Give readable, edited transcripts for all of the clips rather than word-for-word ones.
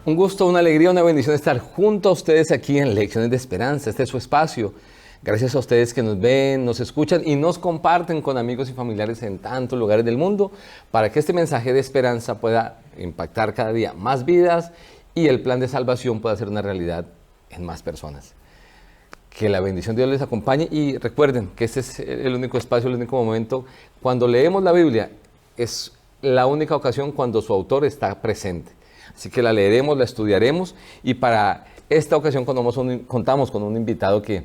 Un gusto, una alegría, una bendición estar junto a ustedes aquí en Lecciones de Esperanza. Este es su espacio. Gracias a ustedes que nos ven, nos escuchan y nos comparten con amigos y familiares en tantos lugares del mundo para que este mensaje de esperanza pueda impactar cada día más vidas y el plan de salvación pueda ser una realidad en más personas. Que la bendición de Dios les acompañe y recuerden que este es el único espacio, el único momento. Cuando leemos la Biblia es la única ocasión cuando su autor está presente. Así que la leeremos, la estudiaremos y para esta ocasión contamos con un invitado que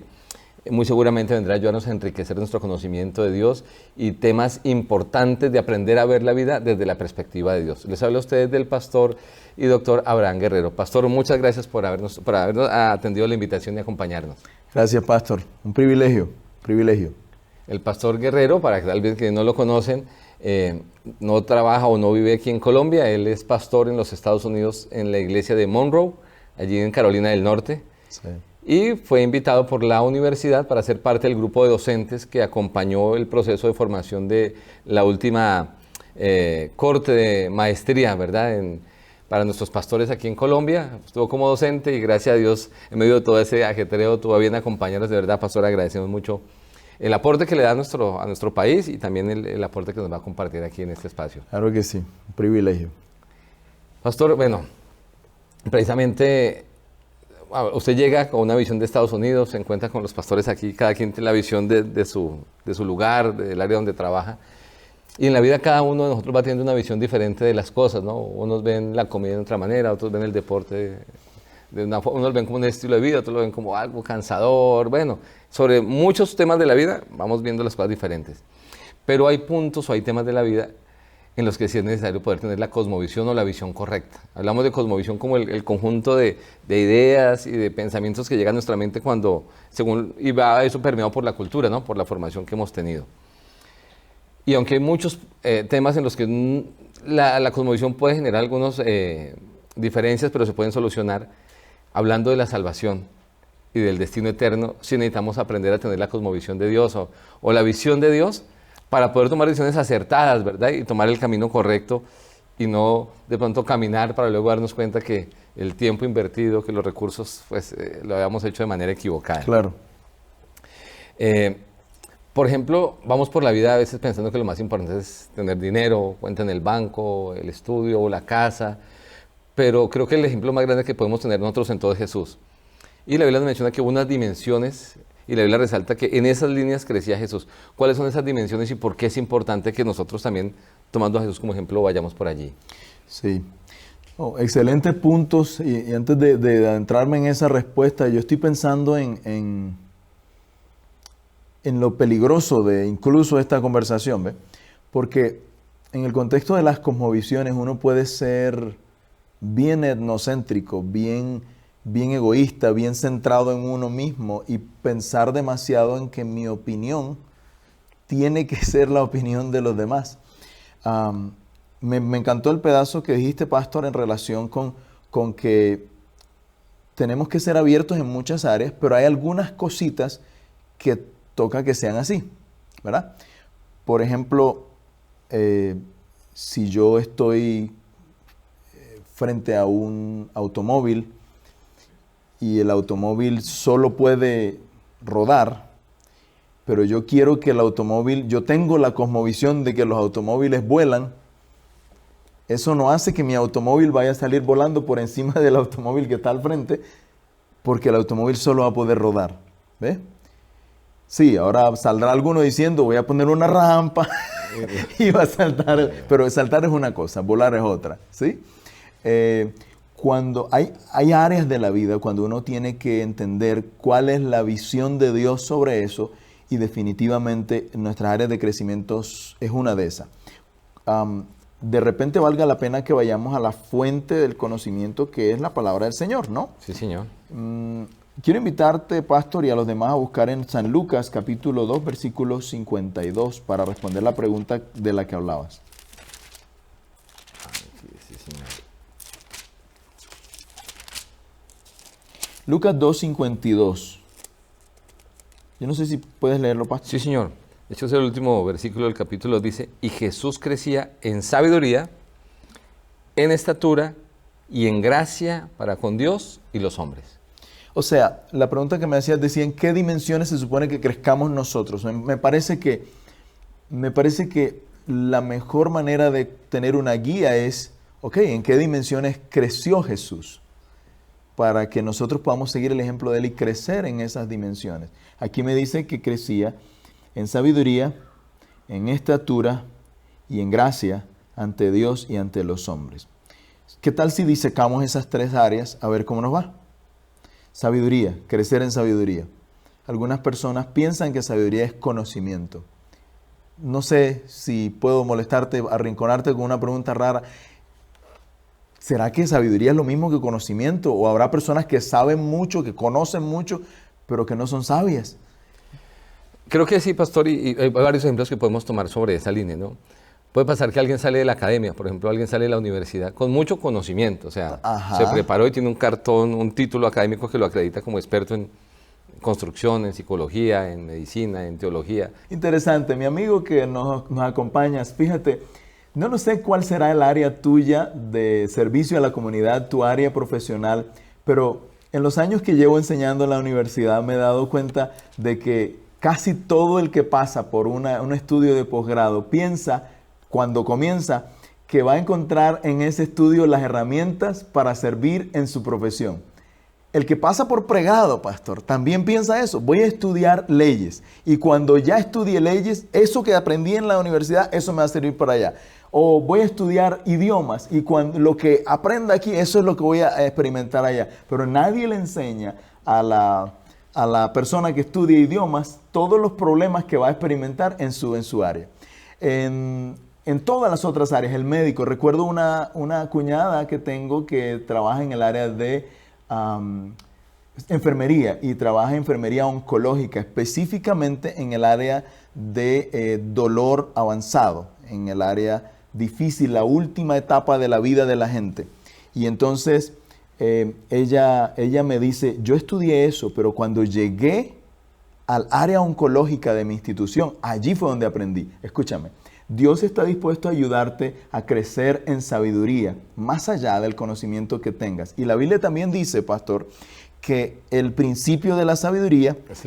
muy seguramente vendrá a ayudarnos a enriquecer nuestro conocimiento de Dios y temas importantes de aprender a ver la vida desde la perspectiva de Dios. Les hablo a ustedes del pastor y doctor Abraham Guerrero. Pastor, muchas gracias por habernos atendido la invitación y acompañarnos. Gracias, pastor. Un privilegio. El pastor Guerrero, para que tal vez que no lo conocen, no trabaja o no vive aquí en Colombia. Él es pastor en los Estados Unidos en la iglesia de Monroe, allí en Carolina del Norte. Sí. Y fue invitado por la universidad para ser parte del grupo de docentes que acompañó el proceso de formación de la última corte de maestría, ¿verdad? Para nuestros pastores aquí en Colombia. Estuvo como docente y gracias a Dios, en medio de todo ese ajetreo, tuvo bien acompañarnos. De verdad, pastor, agradecemos mucho el aporte que le da a nuestro país y también el aporte que nos va a compartir aquí en este espacio. Claro que sí, un privilegio. Pastor, bueno, precisamente usted llega con una visión de Estados Unidos, se encuentra con los pastores aquí, cada quien tiene la visión de su lugar, del área donde trabaja. Y en la vida cada uno de nosotros va teniendo una visión diferente de las cosas, ¿no? Unos ven la comida de otra manera, otros ven el deporte unos lo ven como un estilo de vida, otros lo ven como algo cansador. Bueno, sobre muchos temas de la vida vamos viendo las cosas diferentes. Pero hay puntos o hay temas de la vida en los que sí es necesario poder tener la cosmovisión o la visión correcta. Hablamos de cosmovisión como el conjunto de ideas y de pensamientos que llegan a nuestra mente y va eso permeado por la cultura, ¿no? Por la formación que hemos tenido. Y aunque hay muchos temas en los que la cosmovisión puede generar algunas diferencias, pero se pueden solucionar, hablando de la salvación y del destino eterno, sí necesitamos aprender a tener la cosmovisión de Dios o la visión de Dios para poder tomar decisiones acertadas, ¿verdad? Y tomar el camino correcto y no de pronto caminar para luego darnos cuenta que el tiempo invertido, que los recursos, pues lo habíamos hecho de manera equivocada. Claro. Por ejemplo, vamos por la vida a veces pensando que lo más importante es tener dinero, cuenta en el banco, el estudio o la casa, pero creo que el ejemplo más grande que podemos tener nosotros en todo es Jesús. Y la Biblia nos menciona que hubo unas dimensiones, y la Biblia resalta que en esas líneas crecía Jesús. ¿Cuáles son esas dimensiones y por qué es importante que nosotros también, tomando a Jesús como ejemplo, vayamos por allí? Sí. Excelentes puntos, y antes de adentrarme en esa respuesta, yo estoy pensando en lo peligroso de incluso esta conversación, ¿ve? Porque en el contexto de las cosmovisiones uno puede ser bien etnocéntrico, bien egoísta, bien centrado en uno mismo y pensar demasiado en que mi opinión tiene que ser la opinión de los demás. Me encantó el pedazo que dijiste, pastor, en relación con que tenemos que ser abiertos en muchas áreas, pero hay algunas cositas que toca que sean así, ¿verdad? Por ejemplo, si yo estoy frente a un automóvil y el automóvil solo puede rodar, pero yo quiero que el automóvil, yo tengo la cosmovisión de que los automóviles vuelan, eso no hace que mi automóvil vaya a salir volando por encima del automóvil que está al frente, porque el automóvil solo va a poder rodar, ¿ves? Sí, ahora saldrá alguno diciendo, voy a poner una rampa y va a saltar, pero saltar es una cosa, volar es otra, ¿sí? Cuando hay áreas de la vida cuando uno tiene que entender cuál es la visión de Dios sobre eso, y definitivamente nuestras áreas de crecimiento es una de esas. De repente valga la pena que vayamos a la fuente del conocimiento, que es la palabra del Señor, ¿no? Sí, señor. Quiero invitarte, pastor, y a los demás a buscar en San Lucas, capítulo 2, versículo 52, para responder la pregunta de la que hablabas. Sí, señor. Lucas 2, 52. Yo no sé si puedes leerlo, pastor. Sí, señor. De hecho, es el último versículo del capítulo. Dice, y Jesús crecía en sabiduría, en estatura y en gracia para con Dios y los hombres. O sea, la pregunta que me hacías decía, ¿en qué dimensiones se supone que crezcamos nosotros? Me parece que la mejor manera de tener una guía es, ok, ¿en qué dimensiones creció Jesús? Para que nosotros podamos seguir el ejemplo de Él y crecer en esas dimensiones. Aquí me dice que crecía en sabiduría, en estatura y en gracia ante Dios y ante los hombres. ¿Qué tal si disecamos esas tres áreas a ver cómo nos va? Sabiduría, crecer en sabiduría. Algunas personas piensan que sabiduría es conocimiento. No sé si puedo molestarte, arrinconarte con una pregunta rara. ¿Será que sabiduría es lo mismo que conocimiento? ¿O habrá personas que saben mucho, que conocen mucho, pero que no son sabias? Creo que sí, pastor, y hay varios ejemplos que podemos tomar sobre esa línea, ¿no? Puede pasar que alguien sale de la academia, por ejemplo, alguien sale de la universidad con mucho conocimiento, o sea, Ajá. se preparó y tiene un cartón, un título académico que lo acredita como experto en construcción, en psicología, en medicina, en teología. Interesante, mi amigo que nos acompañas, fíjate, no sé cuál será el área tuya de servicio a la comunidad, tu área profesional, pero en los años que llevo enseñando en la universidad me he dado cuenta de que casi todo el que pasa por un estudio de posgrado piensa, cuando comienza, que va a encontrar en ese estudio las herramientas para servir en su profesión. El que pasa por pregrado, pastor, también piensa eso. Voy a estudiar leyes y cuando ya estudie leyes, eso que aprendí en la universidad, eso me va a servir para allá. O voy a estudiar idiomas y cuando lo que aprenda aquí, eso es lo que voy a experimentar allá. Pero nadie le enseña a la persona que estudia idiomas todos los problemas que va a experimentar en su área. En todas las otras áreas, el médico, recuerdo una cuñada que tengo que trabaja en el área de enfermería y trabaja en enfermería oncológica, específicamente en el área de dolor avanzado, en el área difícil, la última etapa de la vida de la gente. Y entonces ella me dice, yo estudié eso, pero cuando llegué al área oncológica de mi institución, allí fue donde aprendí. Escúchame. Dios está dispuesto a ayudarte a crecer en sabiduría, más allá del conocimiento que tengas. Y la Biblia también dice, pastor, que el principio de la sabiduría Es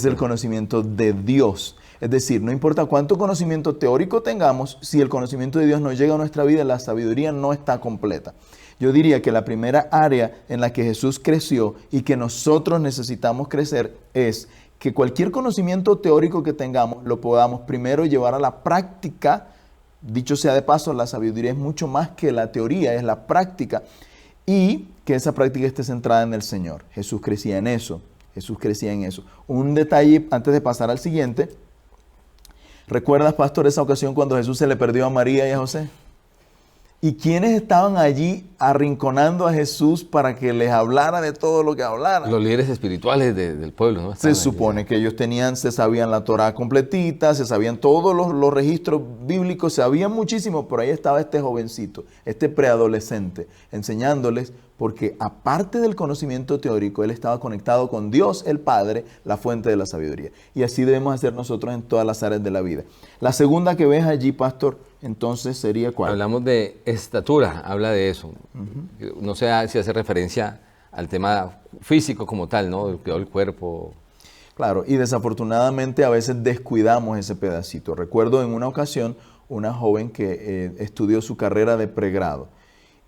el conocimiento de Dios. Es decir, no importa cuánto conocimiento teórico tengamos, si el conocimiento de Dios no llega a nuestra vida, la sabiduría no está completa. Yo diría que la primera área en la que Jesús creció y que nosotros necesitamos crecer es que cualquier conocimiento teórico que tengamos lo podamos primero llevar a la práctica. Dicho sea de paso, la sabiduría es mucho más que la teoría, es la práctica. Y que esa práctica esté centrada en el Señor. Jesús crecía en eso. Un detalle antes de pasar al siguiente. ¿Recuerdas, pastor, esa ocasión cuando Jesús se le perdió a María y a José? ¿Y quiénes estaban allí arrinconando a Jesús para que les hablara de todo lo que hablara? Los líderes espirituales del pueblo, ¿no? Se supone que ellos se sabían la Torá completita, se sabían todos los registros bíblicos, sabían muchísimo, pero ahí estaba este jovencito, este preadolescente, enseñándoles, porque aparte del conocimiento teórico, él estaba conectado con Dios el Padre, la fuente de la sabiduría. Y así debemos hacer nosotros en todas las áreas de la vida. La segunda que ves allí, pastor, entonces sería ¿cuál? Hablamos de estatura, habla de eso. No sé si hace referencia al tema físico como tal, ¿no? El cuidado del cuerpo. Claro, y desafortunadamente a veces descuidamos ese pedacito. Recuerdo en una ocasión una joven que estudió su carrera de pregrado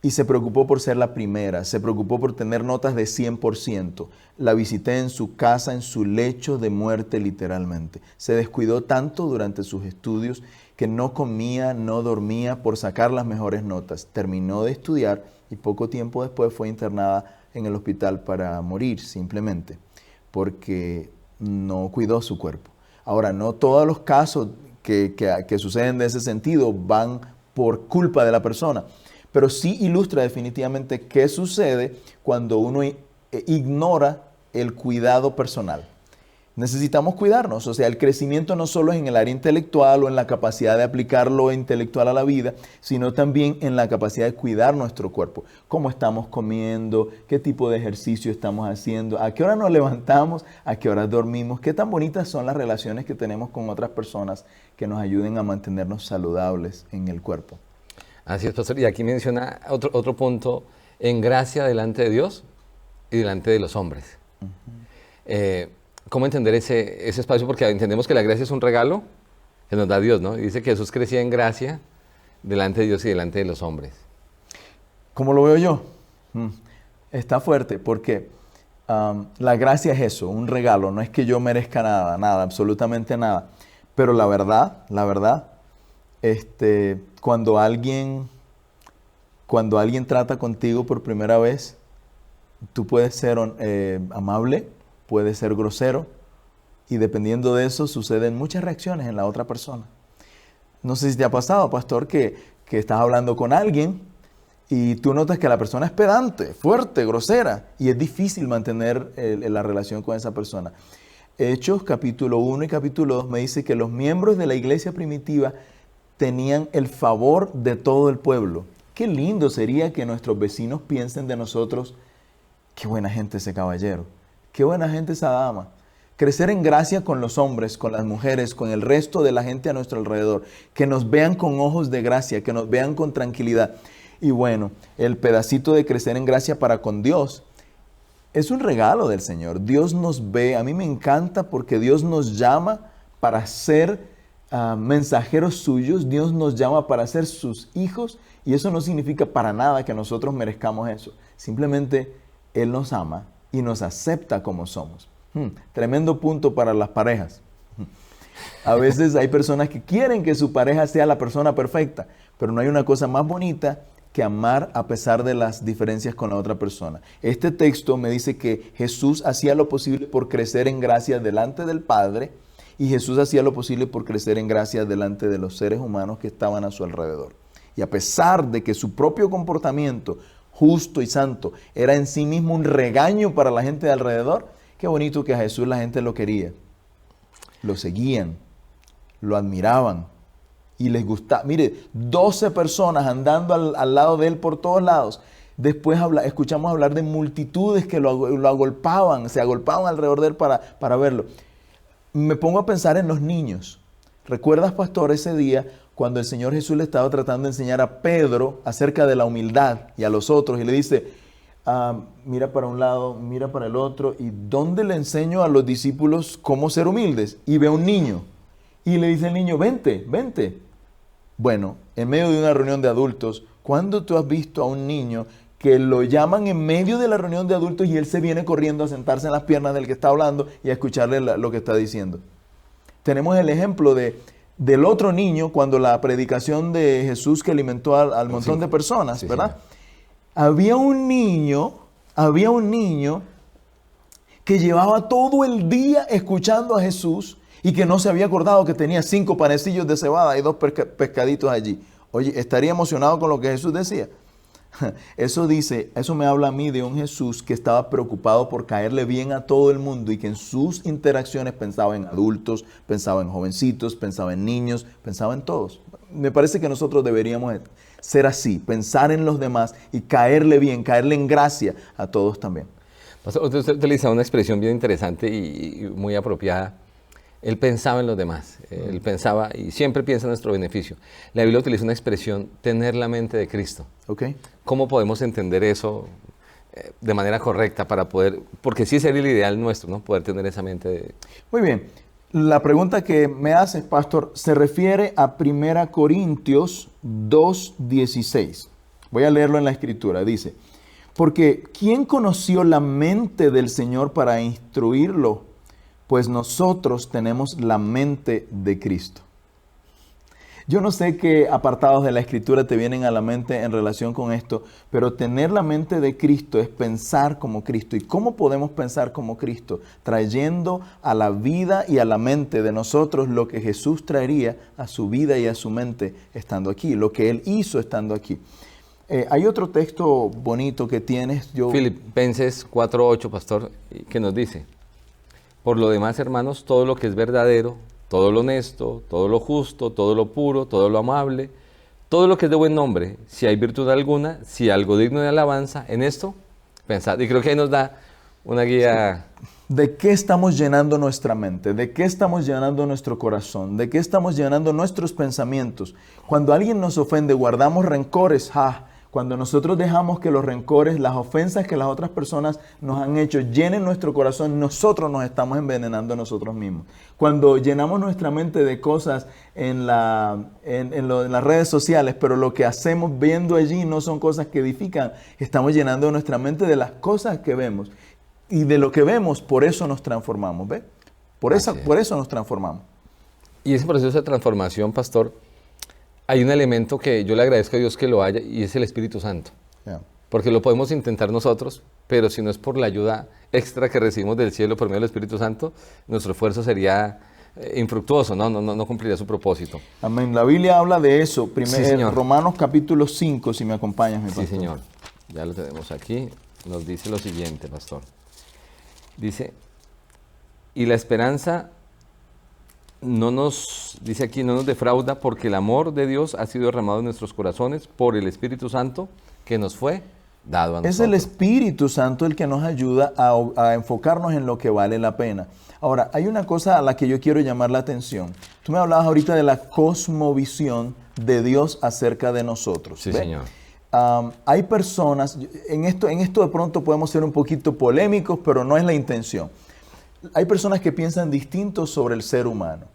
y se preocupó por ser la primera, se preocupó por tener notas de 100%. La visité en su casa, en su lecho de muerte literalmente. Se descuidó tanto durante sus estudios que no comía, no dormía por sacar las mejores notas. Terminó de estudiar y poco tiempo después fue internada en el hospital para morir simplemente porque no cuidó su cuerpo. Ahora, no todos los casos que suceden de ese sentido van por culpa de la persona, pero sí ilustra definitivamente qué sucede cuando uno ignora el cuidado personal. Necesitamos cuidarnos, o sea, el crecimiento no solo es en el área intelectual o en la capacidad de aplicar lo intelectual a la vida, sino también en la capacidad de cuidar nuestro cuerpo. Cómo estamos comiendo, qué tipo de ejercicio estamos haciendo, a qué hora nos levantamos, a qué hora dormimos, qué tan bonitas son las relaciones que tenemos con otras personas que nos ayuden a mantenernos saludables en el cuerpo. Así es, pastor. Y aquí menciona otro punto en gracia delante de Dios y delante de los hombres. ¿Cómo entender ese espacio? Porque entendemos que la gracia es un regalo que nos da Dios, ¿no? Y dice que Jesús crecía en gracia delante de Dios y delante de los hombres. ¿Cómo lo veo yo? Está fuerte porque la gracia es eso, un regalo. No es que yo merezca nada, absolutamente nada. Pero la verdad, cuando alguien trata contigo por primera vez, tú puedes ser amable, puedes ser grosero, y dependiendo de eso suceden muchas reacciones en la otra persona. No sé si te ha pasado, pastor, que estás hablando con alguien y tú notas que la persona es pedante, fuerte, grosera, y es difícil mantener la relación con esa persona. Hechos capítulo 1 y capítulo 2 me dice que los miembros de la iglesia primitiva tenían el favor de todo el pueblo. Qué lindo sería que nuestros vecinos piensen de nosotros: qué buena gente ese caballero, qué buena gente esa dama. Crecer en gracia con los hombres, con las mujeres, con el resto de la gente a nuestro alrededor. Que nos vean con ojos de gracia, que nos vean con tranquilidad. Y bueno, el pedacito de crecer en gracia para con Dios es un regalo del Señor. Dios nos ve. A mí me encanta porque Dios nos llama para ser mensajeros suyos. Dios nos llama para ser sus hijos. Y eso no significa para nada que nosotros merezcamos eso. Simplemente Él nos ama y nos acepta como somos. Tremendo punto para las parejas. A veces hay personas que quieren que su pareja sea la persona perfecta, pero no hay una cosa más bonita que amar a pesar de las diferencias con la otra persona. Este texto me dice que Jesús hacía lo posible por crecer en gracia delante del Padre, y Jesús hacía lo posible por crecer en gracia delante de los seres humanos que estaban a su alrededor. Y a pesar de que su propio comportamiento justo y santo era en sí mismo un regaño para la gente de alrededor, qué bonito que a Jesús la gente lo quería, lo seguían, lo admiraban y les gustaba. Mire, 12 personas andando al lado de él por todos lados. Después escuchamos hablar de multitudes que lo agolpaban, se agolpaban alrededor de él para verlo. Me pongo a pensar en los niños. ¿Recuerdas, pastor, ese día cuando el Señor Jesús le estaba tratando de enseñar a Pedro acerca de la humildad y a los otros? Y le dice: mira para un lado, mira para el otro, ¿y dónde le enseño a los discípulos cómo ser humildes? Y ve a un niño, y le dice al niño: vente. Bueno, en medio de una reunión de adultos, ¿cuándo tú has visto a un niño que lo llaman en medio de la reunión de adultos y él se viene corriendo a sentarse en las piernas del que está hablando y a escucharle lo que está diciendo? Tenemos el ejemplo del otro niño cuando la predicación de Jesús que alimentó al montón de personas, sí, ¿verdad? Sí. Había un niño que llevaba todo el día escuchando a Jesús y que no se había acordado que tenía 5 panecillos de cebada y 2 pescaditos allí. Oye, ¿estaría emocionado con lo que Jesús decía? Eso me habla a mí de un Jesús que estaba preocupado por caerle bien a todo el mundo y que en sus interacciones pensaba en adultos, pensaba en jovencitos, pensaba en niños, pensaba en todos. Me parece que nosotros deberíamos ser así, pensar en los demás y caerle bien, caerle en gracia a todos también. Usted utiliza una expresión bien interesante y muy apropiada. Él pensaba en los demás, él pensaba y siempre piensa en nuestro beneficio. La Biblia utiliza una expresión: tener la mente de Cristo. Okay. ¿Cómo podemos entender eso de manera correcta para poder, porque sí sería el ideal nuestro, ¿no? Poder tener esa mente de... Muy bien. La pregunta que me haces, pastor, se refiere a 1 Corintios 2:16. Voy a leerlo en la Escritura. Dice: porque ¿quién conoció la mente del Señor para instruirlo? Pues nosotros tenemos la mente de Cristo. Yo no sé qué apartados de la Escritura te vienen a la mente en relación con esto, pero tener la mente de Cristo es pensar como Cristo. ¿Y cómo podemos pensar como Cristo? Trayendo a la vida y a la mente de nosotros lo que Jesús traería a su vida y a su mente estando aquí, lo que Él hizo estando aquí. Hay otro texto bonito que tienes. Filipenses 4:8, pastor, que nos dice: por lo demás, hermanos, todo lo que es verdadero, todo lo honesto, todo lo justo, todo lo puro, todo lo amable, todo lo que es de buen nombre, si hay virtud alguna, si algo digno de alabanza, en esto pensad. Y creo que ahí nos da una guía. ¿De qué estamos llenando nuestra mente? ¿De qué estamos llenando nuestro corazón? ¿De qué estamos llenando nuestros pensamientos? Cuando alguien nos ofende, guardamos rencores. Cuando nosotros dejamos que los rencores, las ofensas que las otras personas nos han hecho llenen nuestro corazón, nosotros nos estamos envenenando a nosotros mismos. Cuando llenamos nuestra mente de cosas en las redes sociales, pero lo que hacemos viendo allí no son cosas que edifican, estamos llenando nuestra mente de las cosas que vemos. Y de lo que vemos, por eso nos transformamos, ¿ves? Por eso nos transformamos. Y ese proceso de transformación, pastor, hay un elemento que yo le agradezco a Dios que lo haya, y es el Espíritu Santo. Yeah. Porque lo podemos intentar nosotros, pero si no es por la ayuda extra que recibimos del cielo por medio del Espíritu Santo, nuestro esfuerzo sería infructuoso, no cumpliría su propósito. Amén. La Biblia habla de eso. Sí, señor. Romanos capítulo 5, si me acompañas, mi pastor. Sí, señor. Ya lo tenemos aquí. Nos dice lo siguiente, pastor. Dice, y la esperanza no nos defrauda, porque el amor de Dios ha sido derramado en nuestros corazones por el Espíritu Santo que nos fue dado a nosotros. Es el Espíritu Santo el que nos ayuda a enfocarnos en lo que vale la pena. Ahora, hay una cosa a la que yo quiero llamar la atención. Tú me hablabas ahorita de la cosmovisión de Dios acerca de nosotros. Sí, ¿ve? señor. Hay personas, en esto de pronto podemos ser un poquito polémicos, pero no es la intención. Hay personas que piensan distinto sobre el ser humano,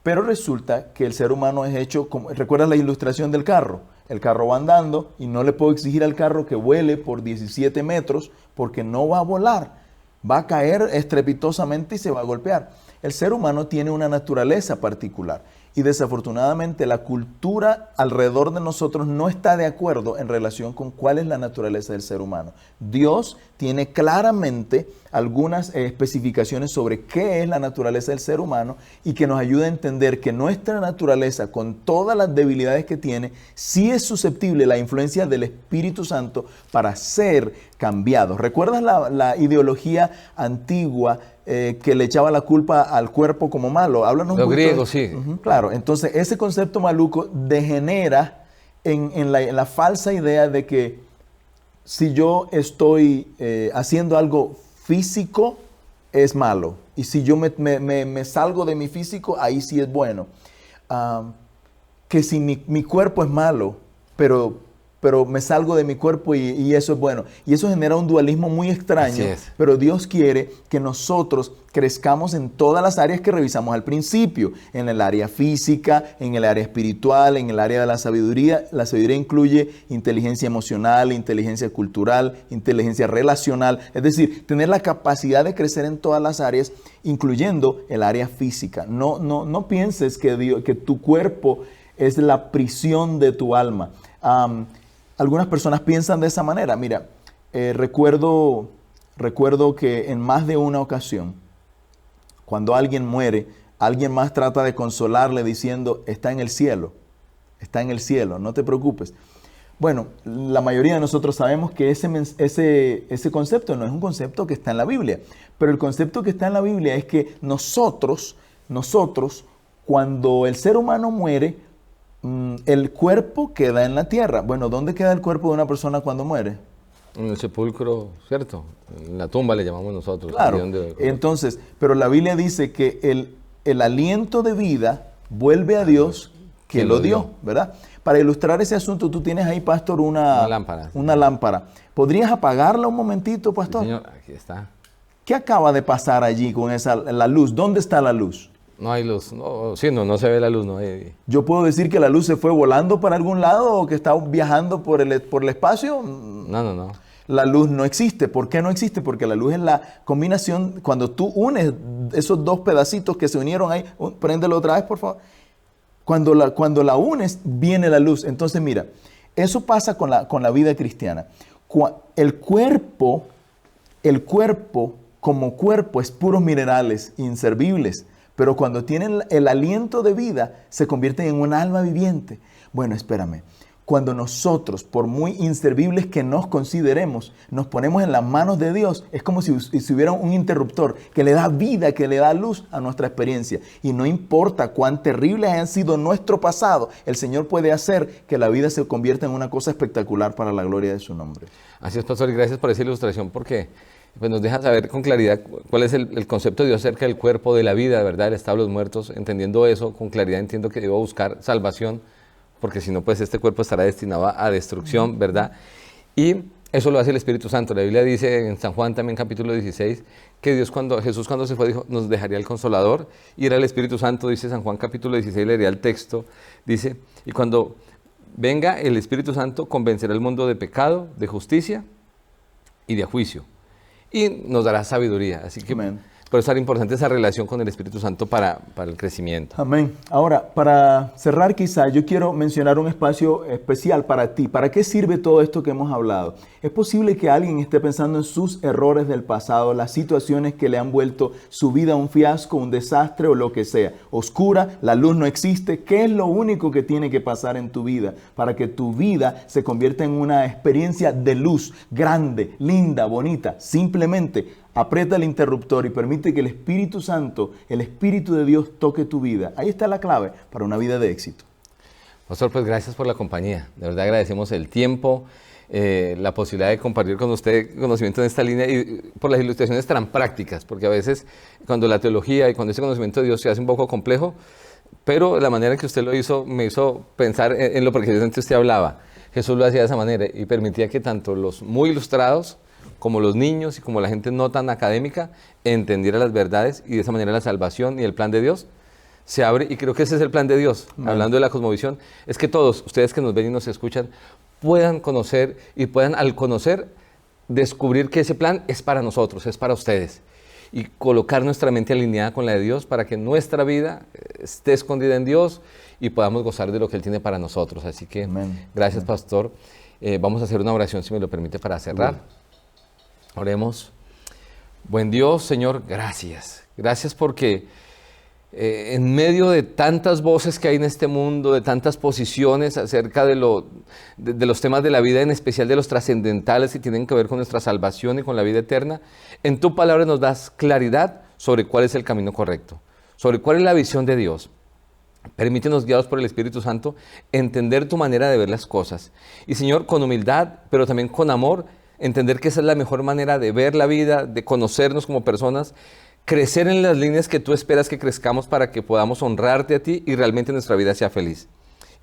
pero resulta que el ser humano es hecho, ¿recuerdas la ilustración del carro? El carro va andando y no le puedo exigir al carro que vuele por 17 metros porque no va a volar, va a caer estrepitosamente y se va a golpear. El ser humano tiene una naturaleza particular. Y desafortunadamente la cultura alrededor de nosotros no está de acuerdo en relación con cuál es la naturaleza del ser humano. Dios tiene claramente algunas especificaciones sobre qué es la naturaleza del ser humano y que nos ayuda a entender que nuestra naturaleza, con todas las debilidades que tiene, sí es susceptible a la influencia del Espíritu Santo para ser cambiados. ¿Recuerdas la ideología antigua que le echaba la culpa al cuerpo como malo? Háblanos Los un poquito griegos, sí. Claro, entonces ese concepto maluco degenera en la falsa idea de que si yo estoy haciendo algo físico es malo, y si yo me salgo de mi físico, ahí sí es bueno. Que si mi cuerpo es malo, pero me salgo de mi cuerpo y eso es bueno. Y eso genera un dualismo muy extraño, pero Dios quiere que nosotros crezcamos en todas las áreas que revisamos al principio, en el área física, en el área espiritual, en el área de la sabiduría. La sabiduría incluye inteligencia emocional, inteligencia cultural, inteligencia relacional, es decir, tener la capacidad de crecer en todas las áreas, incluyendo el área física. No pienses que tu cuerpo es la prisión de tu alma. Algunas personas piensan de esa manera. Mira, recuerdo que en más de una ocasión, cuando alguien muere, alguien más trata de consolarle diciendo, está en el cielo, no te preocupes. Bueno, la mayoría de nosotros sabemos que ese concepto no es un concepto que está en la Biblia, pero el concepto que está en la Biblia es que nosotros, cuando el ser humano muere, el cuerpo queda en la tierra. Bueno, ¿dónde queda el cuerpo de una persona cuando muere? En el sepulcro, ¿cierto? En la tumba le llamamos nosotros. Claro. Entonces, pero la Biblia dice que el aliento de vida vuelve a Dios que lo dio, ¿verdad? Para ilustrar ese asunto, tú tienes ahí, pastor, una lámpara. ¿Podrías apagarla un momentito, pastor? Sí, señor, aquí está. ¿Qué acaba de pasar allí con la luz? ¿Dónde está la luz? No hay luz, no se ve la luz, no hay. ¿Yo puedo decir que la luz se fue volando para algún lado o que está viajando por el espacio? No. La luz no existe. ¿Por qué no existe? Porque la luz es la combinación, cuando tú unes esos dos pedacitos que se unieron ahí, préndelo otra vez, por favor. Cuando la unes, viene la luz. Entonces, mira, eso pasa con la vida cristiana. El cuerpo como cuerpo es puros minerales inservibles. Pero cuando tienen el aliento de vida, se convierten en un alma viviente. Bueno, espérame. Cuando nosotros, por muy inservibles que nos consideremos, nos ponemos en las manos de Dios, es como si hubiera un interruptor que le da vida, que le da luz a nuestra experiencia. Y no importa cuán terribles hayan sido nuestro pasado, el Señor puede hacer que la vida se convierta en una cosa espectacular para la gloria de su nombre. Así es, pastor, y gracias por esa ilustración, porque pues nos deja saber con claridad cuál es el concepto de Dios acerca del cuerpo, de la vida, ¿verdad? El estado de los muertos. Entendiendo eso con claridad, entiendo que debo buscar salvación porque si no, pues este cuerpo estará destinado a destrucción, ¿verdad? Y eso lo hace el Espíritu Santo. La Biblia dice en San Juan también capítulo 16 que Jesús cuando se fue dijo, nos dejaría el Consolador, y era el Espíritu Santo, dice San Juan capítulo 16, leería el texto, dice, y cuando venga el Espíritu Santo convencerá al mundo de pecado, de justicia y de juicio, y nos dará sabiduría. Así que Amén. por eso era importante esa relación con el Espíritu Santo para el crecimiento. Amén. Ahora, para cerrar quizá, yo quiero mencionar un espacio especial para ti. ¿Para qué sirve todo esto que hemos hablado? Es posible que alguien esté pensando en sus errores del pasado, las situaciones que le han vuelto su vida un fiasco, un desastre o lo que sea. Oscura, la luz no existe. ¿Qué es lo único que tiene que pasar en tu vida para que tu vida se convierta en una experiencia de luz, grande, linda, bonita? Simplemente aprieta el interruptor y permite que el Espíritu Santo, el Espíritu de Dios toque tu vida. Ahí está la clave para una vida de éxito. Pastor, pues gracias por la compañía. De verdad agradecemos el tiempo, la posibilidad de compartir con usted conocimiento en esta línea y por las ilustraciones tan prácticas, porque a veces cuando la teología y cuando ese conocimiento de Dios se hace un poco complejo, pero la manera en que usted lo hizo me hizo pensar en lo que precisamente usted hablaba. Jesús lo hacía de esa manera y permitía que tanto los muy ilustrados como los niños y como la gente no tan académica entendiera las verdades, y de esa manera la salvación y el plan de Dios se abre, y creo que ese es el plan de Dios. Hablando de la cosmovisión, es que todos ustedes que nos ven y nos escuchan puedan conocer y puedan, al conocer, descubrir que ese plan es para nosotros, es para ustedes, y colocar nuestra mente alineada con la de Dios para que nuestra vida esté escondida en Dios y podamos gozar de lo que Él tiene para nosotros. Así que gracias, pastor. Vamos a hacer una oración, si me lo permite, para cerrar. Oremos. Buen Dios, Señor, gracias. Gracias porque en medio de tantas voces que hay en este mundo, de tantas posiciones acerca de los temas de la vida, en especial de los trascendentales que tienen que ver con nuestra salvación y con la vida eterna, en tu palabra nos das claridad sobre cuál es el camino correcto, sobre cuál es la visión de Dios. Permítenos, guiados por el Espíritu Santo, entender tu manera de ver las cosas. Y Señor, con humildad, pero también con amor, entender que esa es la mejor manera de ver la vida, de conocernos como personas, crecer en las líneas que tú esperas que crezcamos para que podamos honrarte a ti y realmente nuestra vida sea feliz.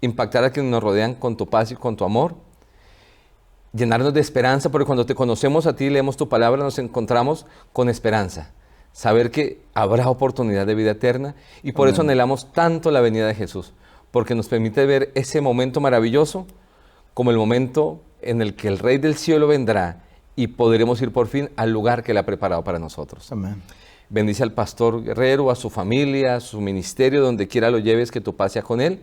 Impactar a quienes nos rodean con tu paz y con tu amor. Llenarnos de esperanza, porque cuando te conocemos a ti y leemos tu palabra nos encontramos con esperanza. Saber que habrá oportunidad de vida eterna, y por eso anhelamos tanto la venida de Jesús, porque nos permite ver ese momento maravilloso como el momento en el que el Rey del Cielo vendrá y podremos ir por fin al lugar que Él ha preparado para nosotros. Amén. Bendice al pastor Guerrero, a su familia, a su ministerio, donde quiera lo lleves, que tu paz sea con él.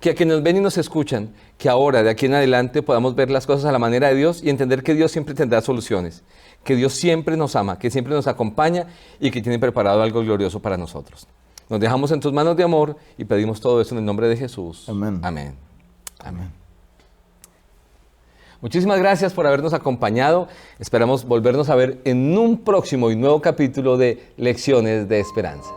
Que a quienes nos ven y nos escuchan, que ahora, de aquí en adelante, podamos ver las cosas a la manera de Dios y entender que Dios siempre tendrá soluciones, que Dios siempre nos ama, que siempre nos acompaña y que tiene preparado algo glorioso para nosotros. Nos dejamos en tus manos de amor y pedimos todo eso en el nombre de Jesús. Amén. Amén. Amén. Muchísimas gracias por habernos acompañado. Esperamos volvernos a ver en un próximo y nuevo capítulo de Lecciones de Esperanza.